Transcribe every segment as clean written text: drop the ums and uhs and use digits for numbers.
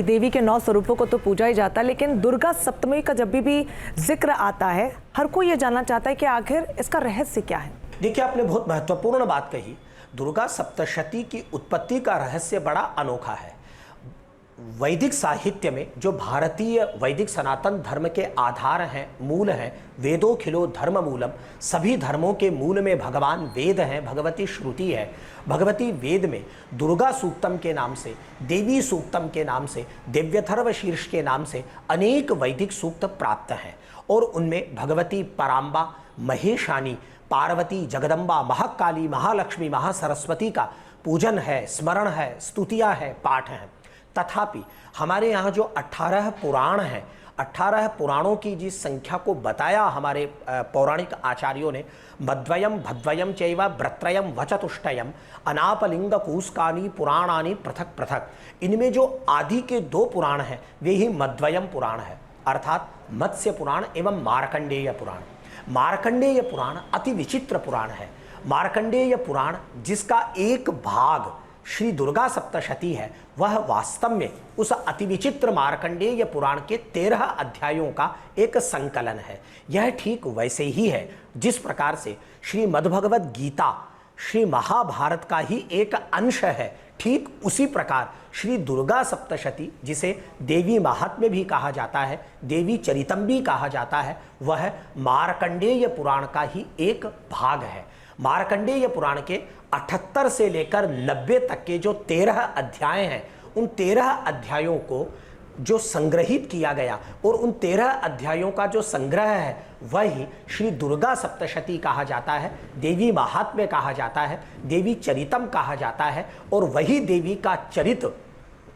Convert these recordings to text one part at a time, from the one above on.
देवी के 9 स्वरूपों को तो पूजा ही जाता है, लेकिन दुर्गा सप्तमी का जब भी जिक्र आता है, हर कोई ये जानना चाहता है कि आखिर इसका रहस्य क्या है। देखिए, आपने बहुत महत्वपूर्ण बात कही। दुर्गा सप्तशती की उत्पत्ति का रहस्य बड़ा अनोखा है। वैदिक साहित्य में जो भारतीय वैदिक सनातन धर्म के आधार हैं, मूल हैं, वेदों खिलो धर्म मूलम, सभी धर्मों के मूल में भगवान वेद हैं, भगवती श्रुति है। भगवती वेद में दुर्गा सूक्तम के नाम से, देवी सूक्तम के नाम से, दिव्यथर्व शीर्ष के नाम से अनेक वैदिक सूक्त प्राप्त हैं और उनमें भगवती पराम्बा, महेशानी, पार्वती, जगदम्बा, महाकाली, महालक्ष्मी, महासरस्वती का पूजन है, स्मरण है, स्तुतियाँ है, पाठ हैं। तथापि हमारे यहाँ जो 18 पुराण हैं, 18 पुराणों की जिस संख्या को बताया हमारे पौराणिक आचार्यों ने, मद्वयम भद्वयम चैव व्रत्रयम वचतुष्टयम अनापलिंग कूस्कानी पुराणानी पृथक पृथक, इनमें जो आदि के 2 पुराण हैं वे ही मद्वयम पुराण है, अर्थात मत्स्य पुराण एवं मार्कंडेय पुराण। मार्कंडेय पुराण अति विचित्र पुराण है। मार्कंडेय पुराण, जिसका एक भाग श्री दुर्गा सप्तशती है, वह वास्तव में उस अति विचित्र मार्कंडेय पुराण के 13 अध्यायों का एक संकलन है। यह ठीक वैसे ही है जिस प्रकार से श्री मद्भगवत गीता श्री महाभारत का ही एक अंश है, ठीक उसी प्रकार श्री दुर्गा सप्तशती, जिसे देवी महात्म्य भी कहा जाता है, देवी चरितम भी कहा जाता है, वह मार्कंडेय पुराण का ही एक भाग है। मार्कंडेय पुराण के 78 से लेकर 90 तक के जो 13 अध्याय हैं, उन 13 अध्यायों को जो संग्रहित किया गया और उन 13 अध्यायों का जो संग्रह है वही श्री दुर्गा सप्तशती कहा जाता है, देवी महात्म्य कहा जाता है, देवी चरितम कहा जाता है। और वही देवी का चरित्र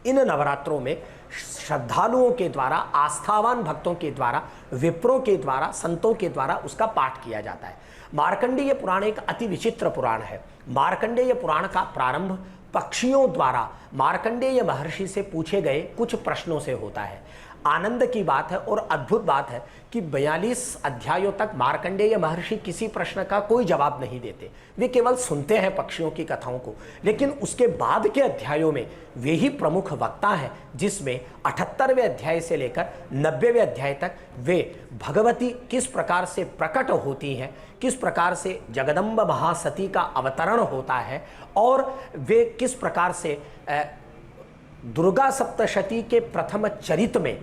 इन नवरात्रों में श्रद्धालुओं के द्वारा, आस्थावान भक्तों के द्वारा, विप्रों के द्वारा, संतों के द्वारा उसका पाठ किया जाता है। मार्कंडेय पुराण एक अति विचित्र पुराण है। मार्कंडेय पुराण का प्रारंभ पक्षियों द्वारा मार्कंडेय महर्षि से पूछे गए कुछ प्रश्नों से होता है। आनंद की बात है और अद्भुत बात है कि 42 अध्यायों तक मार्कंडेय महर्षि किसी प्रश्न का कोई जवाब नहीं देते, वे केवल सुनते हैं पक्षियों की कथाओं को। लेकिन उसके बाद के अध्यायों में वे ही प्रमुख वक्ता हैं, जिसमें 78वें अध्याय से लेकर 90वें अध्याय तक वे भगवती किस प्रकार से प्रकट होती हैं, किस प्रकार से जगदम्ब महासती का अवतरण होता है और वे किस प्रकार से दुर्गा सप्तशती के प्रथम चरित में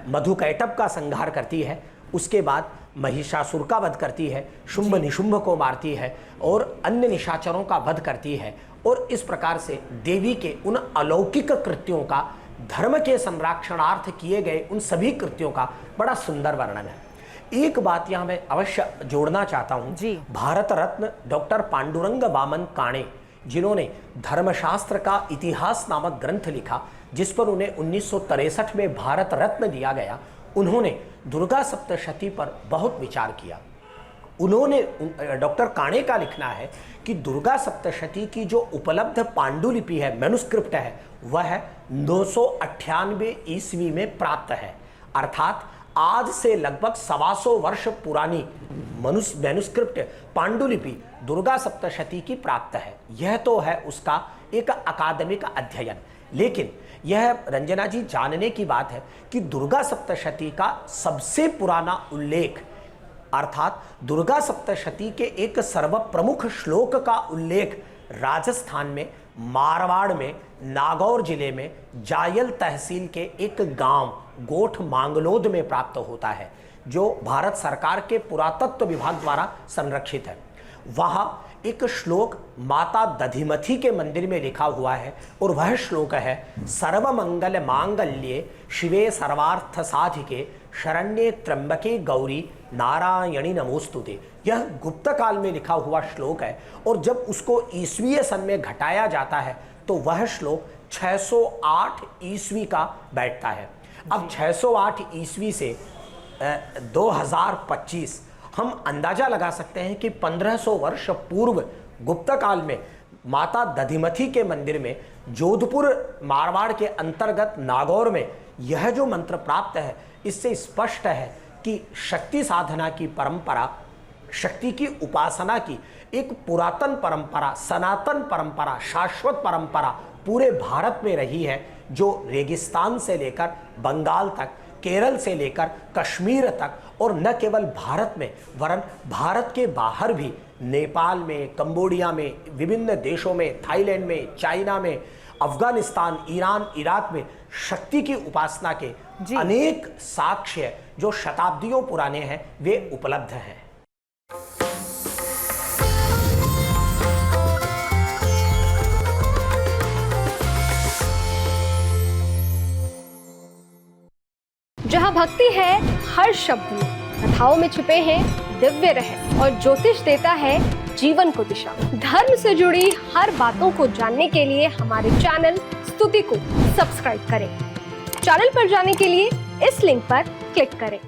मधुकैटभ का संहार करती है, उसके बाद महिषासुर का वध करती है, शुंभ निशुंभ को मारती है और अन्य निशाचरों का वध करती है। और इस प्रकार से देवी के उन अलौकिक कृत्यों का, धर्म के संरक्षणार्थ किए गए उन सभी कृत्यों का बड़ा सुंदर वर्णन है। एक बात यहाँ मैं अवश्य जोड़ना चाहता हूँ। भारत रत्न डॉक्टर पांडुरंग वामन काणे, जिन्होंने धर्मशास्त्र का इतिहास नामक ग्रंथ लिखा, जिस पर उन्हें 1963 में भारत रत्न दिया गया, उन्होंने दुर्गा सप्तशती पर बहुत विचार किया। उन्होंने, डॉक्टर काणे का लिखना है कि दुर्गा सप्तशती की जो उपलब्ध पांडुलिपि है, मैन्युस्क्रिप्ट है, वह 998 ईस्वी में प्राप्त है, अर्थात आज से लगभग 125 वर्ष पुरानी मैन्युस्क्रिप्ट पांडुलिपि दुर्गा सप्तशती की प्राप्त है। यह तो है उसका एक अकादमिक अध्ययन, लेकिन यह रंजना जी जानने की बात है कि दुर्गा सप्तशती का सबसे पुराना उल्लेख, अर्थात दुर्गा सप्तशती के एक सर्वप्रमुख श्लोक का उल्लेख राजस्थान में, मारवाड़ में, नागौर जिले में जायल तहसील के एक गांव गोठ मांगलोद में प्राप्त होता है, जो भारत सरकार के पुरातत्व विभाग द्वारा संरक्षित है। वहाँ एक श्लोक माता दधिमथी के मंदिर में लिखा हुआ है और वह श्लोक है, सर्वमंगल मांगल्ये शिवे सर्वार्थ साधिके शरण्ये त्र्यंबके गौरी नारायणी नमोस्तुते। यह गुप्त काल में लिखा हुआ श्लोक है और जब उसको ईस्वीय सन में घटाया जाता है तो वह श्लोक 608 ईस्वी का बैठता है। अब 608 ईस्वी से 2025 हम अंदाजा लगा सकते हैं कि 1500 वर्ष पूर्व गुप्त काल में माता दधिमथी के मंदिर में, जोधपुर मारवाड़ के अंतर्गत नागौर में यह जो मंत्र प्राप्त है, इससे स्पष्ट है कि शक्ति साधना की परंपरा, शक्ति की उपासना की एक पुरातन परंपरा, सनातन परंपरा, शाश्वत परंपरा पूरे भारत में रही है। जो रेगिस्तान से लेकर बंगाल तक, केरल से लेकर कश्मीर तक, और न केवल भारत में वरन भारत के बाहर भी नेपाल में, कंबोडिया में, विभिन्न देशों में, थाईलैंड में, चाइना में, अफगानिस्तान, ईरान, इराक में शक्ति की उपासना के अनेक साक्ष्य जो शताब्दियों पुराने हैं वे उपलब्ध हैं। जहाँ भक्ति है हर शब्द में, कथाओं में छुपे हैं दिव्य रहस्य और ज्योतिष देता है जीवन को दिशा। धर्म से जुड़ी हर बातों को जानने के लिए हमारे चैनल स्तुति को सब्सक्राइब करें। चैनल पर जाने के लिए इस लिंक पर क्लिक करें।